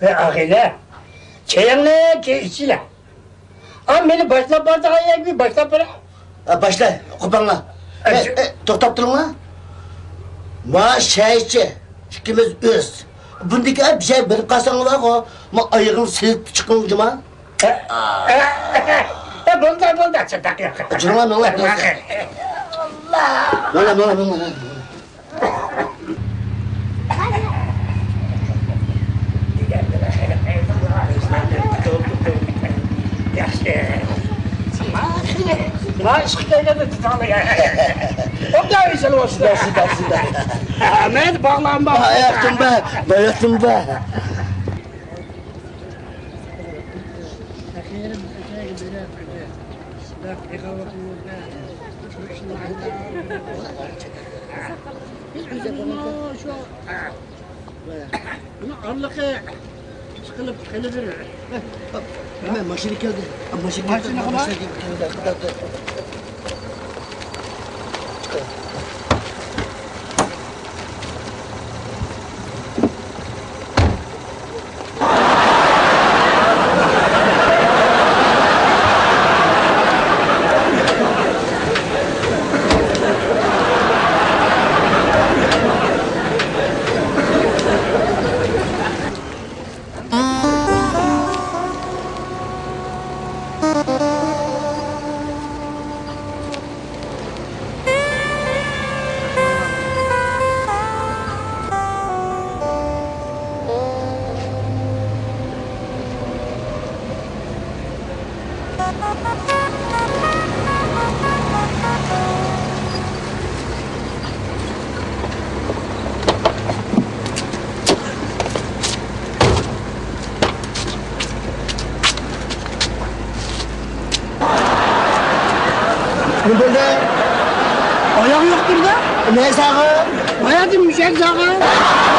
Ağile, çayını içiyle. Ama beni başla bardağa yak bir başla bırak. Başla, kupanla. Toktap durun la. Ma şahitçi, ikimiz öz. Bundaki bir şey verip kalsan var o. Ma ayağını silip çıkın cuma. Bulda çıtak yok. Cuma ne olur? Allah. Ne. Maaş kıyafeti tutalım ya. O da güzel olsun. Sida. Ahmet bağlan bak. Bayatım be. Allah'ı sıkılıp kılıbır. Hemen maşını geldi. Maşını geldi. Ne böyle? Ayak yoktur da. Ne sağı? Hayatım müşek sağı.